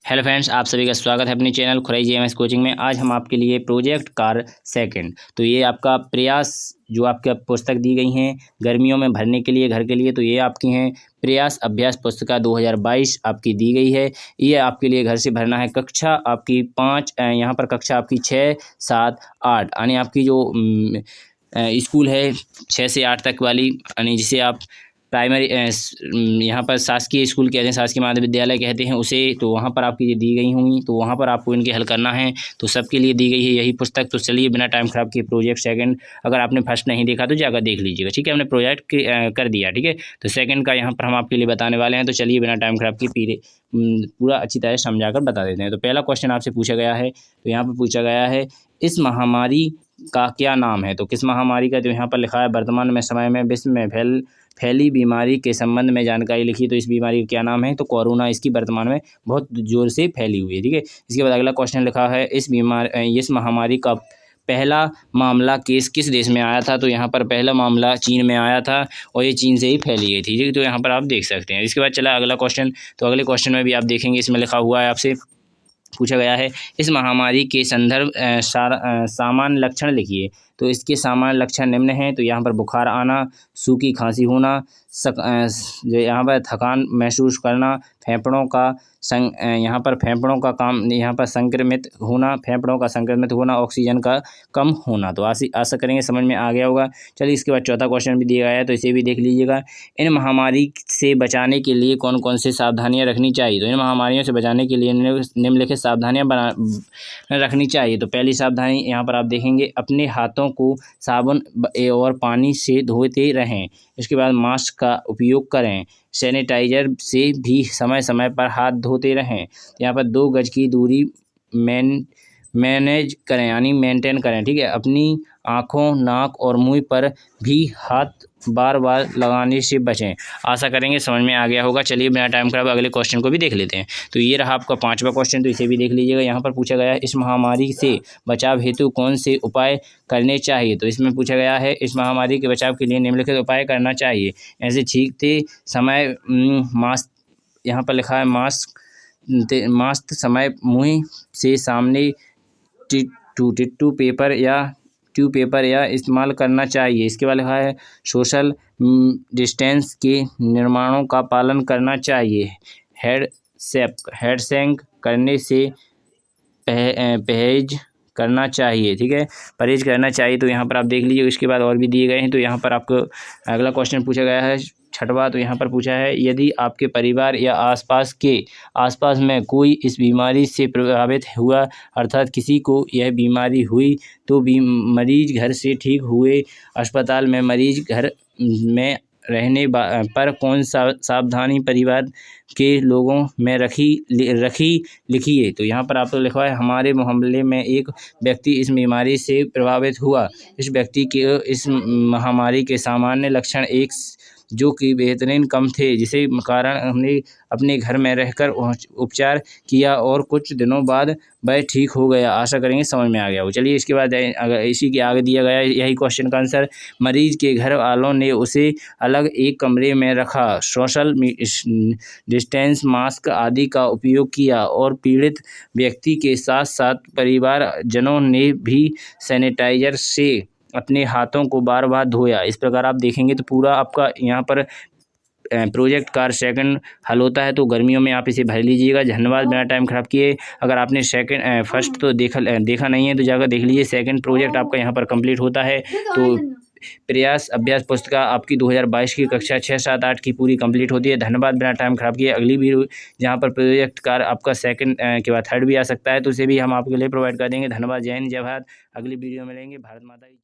Hello friends, आप सभी का स्वागत है अपने चैनल खुराई जीएमएस कोचिंग में। आज हम आपके लिए प्रोजेक्ट कार्य सेकंड, तो ये आपका प्रयास जो आपके पुस्तक दी गई हैं गर्मियों में भरने के लिए घर के लिए, तो ये आपकी हैं प्रयास अभ्यास पुस्तिका 2022 आपकी दी गई है। ये आपके लिए घर से भरना है। कक्षा आपकी 5, यहाँ पर कक्षा आपकी 6, 7, 8 यानी आपकी जो स्कूल है 6 से 8 तक वाली, यानी जिसे आप प्राइमरी यहाँ पर शासकीय स्कूल कहते हैं, शासकीय माध्यमिक विद्यालय कहते हैं उसे, तो वहाँ पर आपकी ये दी गई होंगी, तो वहाँ पर आपको इनके हल करना है। तो सबके लिए दी गई है यही पुस्तक। तो चलिए बिना टाइम खराब किए प्रोजेक्ट सेकंड, अगर आपने फर्स्ट नहीं देखा तो जाकर देख लीजिएगा, ठीक है। हमने प्रोजेक्ट कर दिया, ठीक है। तो सेकंड का यहाँ पर हम आपके लिए बताने वाले हैं। तो चलिए बिना टाइम खराब किए पूरा अच्छी तरह समझाकर बता देते हैं। तो पहला क्वेश्चन आपसे पूछा गया है, तो यहाँ पर पूछा गया है इस महामारी का क्या नाम है। तो किस महामारी का, जो यहाँ पर लिखा है वर्तमान में समय में विश्व में फैली बीमारी के संबंध में जानकारी लिखी। तो इस बीमारी का क्या नाम है, तो कोरोना इसकी वर्तमान में बहुत जोर से फैली हुई है, ठीक है। इसके बाद अगला क्वेश्चन लिखा है इस महामारी का पहला मामला केस किस देश में आया था। तो यहाँ पर पहला मामला चीन में आया था और ये चीन से ही फैली गई थी, ठीक है। तो यहाँ पर आप देख सकते हैं। इसके बाद चला अगला क्वेश्चन, तो अगले क्वेश्चन में भी आप देखेंगे इसमें लिखा हुआ है, आपसे पूछा गया है इस महामारी के संदर्भ सामान्य लक्षण लिखिए। तो इसके सामान्य लक्षण निम्न हैं। तो यहाँ पर बुखार आना, सूखी खांसी होना, जो यहाँ पर थकान महसूस करना, फेफड़ों का यहाँ पर फेफड़ों का काम यहाँ पर संक्रमित होना, फेफड़ों का संक्रमित होना, ऑक्सीजन का कम होना। तो आशा करेंगे समझ में आ गया होगा। चलिए इसके बाद चौथा क्वेश्चन भी दिया गया है, तो इसे भी देख लीजिएगा। इन महामारी से बचाने के लिए कौन कौन से सावधानियाँ रखनी चाहिए। तो इन महामारियों से बचाने के लिए निम्नलिखित सावधानियाँ रखनी चाहिए। तो पहली सावधानी यहाँ पर आप देखेंगे, अपने हाथों को साबुन और पानी से धोते रहें। इसके बाद मास्क का उपयोग करें, सैनिटाइजर से भी समय समय पर हाथ धोते रहें। यहाँ पर 2 गज की दूरी मैनेज करें यानी मेंटेन करें, ठीक है। अपनी आँखों, नाक और मुंह पर भी हाथ बार बार लगाने से बचें। आशा करेंगे समझ में आ गया होगा। चलिए बिना टाइम खराब अगले क्वेश्चन को भी देख लेते हैं। तो ये रहा आपका 5वां क्वेश्चन, तो इसे भी देख लीजिएगा। यहाँ पर पूछा गया है इस महामारी से बचाव हेतु कौन से उपाय करने चाहिए। तो इसमें पूछा गया है इस महामारी के बचाव के लिए निम्नलिखित उपाय करना चाहिए। ऐसे छींकते समय मास्क, यहाँ पर लिखा है मास्क समय मुँह से सामने टिश्यू पेपर या इस्तेमाल करना चाहिए। इसके बाद लिखा है सोशल डिस्टेंस के निर्माणों का पालन करना चाहिए। हैंडशेक करने से परहेज करना चाहिए, ठीक है, परहेज करना चाहिए। तो यहाँ पर आप देख लीजिए। इसके बाद और भी दिए गए हैं। तो यहाँ पर आपको अगला क्वेश्चन पूछा गया है 6वां, तो यहाँ पर पूछा है यदि आपके परिवार या आसपास में कोई इस बीमारी से प्रभावित हुआ, अर्थात किसी को यह बीमारी हुई, तो मरीज घर से ठीक हुए अस्पताल में मरीज घर में रहने पर कौन सा सावधानी परिवार के लोगों में रखी लिखिए। तो यहाँ पर आपको लिखा है हमारे मोहल्ले में एक व्यक्ति इस बीमारी से प्रभावित हुआ। इस व्यक्ति के इस महामारी के सामान्य लक्षण एक जो कि बेहतरीन कम थे, जिसे कारण हमने अपने घर में रहकर उपचार किया और कुछ दिनों बाद वह ठीक हो गया। आशा करेंगे समझ में आ गया हो। चलिए इसके बाद अगर इसी के आगे दिया गया यही क्वेश्चन का आंसर, मरीज के घर वालों ने उसे अलग एक कमरे में रखा, सोशल डिस्टेंस, मास्क आदि का उपयोग किया और पीड़ित व्यक्ति के साथ साथ परिवारजनों ने भी सैनिटाइजर से अपने हाथों को बार बार धोया। इस प्रकार आप देखेंगे तो पूरा आपका यहाँ पर प्रोजेक्ट कार्य सेकंड हल होता है। तो गर्मियों में आप इसे भर लीजिएगा। धन्यवाद बिना टाइम खराब किए। अगर आपने फर्स्ट तो देखा नहीं है तो जाकर देख लीजिए। सेकंड प्रोजेक्ट आपका यहाँ पर कंप्लीट होता है। तो प्रयास अभ्यास पुस्तिका आपकी 2022 की कक्षा 6, 7, 8 की पूरी कंप्लीट होती है। धन्यवाद बिना टाइम खराब किए। अगली वीडियो जहाँ पर प्रोजेक्ट कार्य आपका सेकंड के बाद थर्ड भी आ सकता है, तो उसे भी हम आपके लिए प्रोवाइड कर देंगे। धन्यवाद। जय हिंद, जय भारत। अगली वीडियो में मिलेंगे। भारत माता की।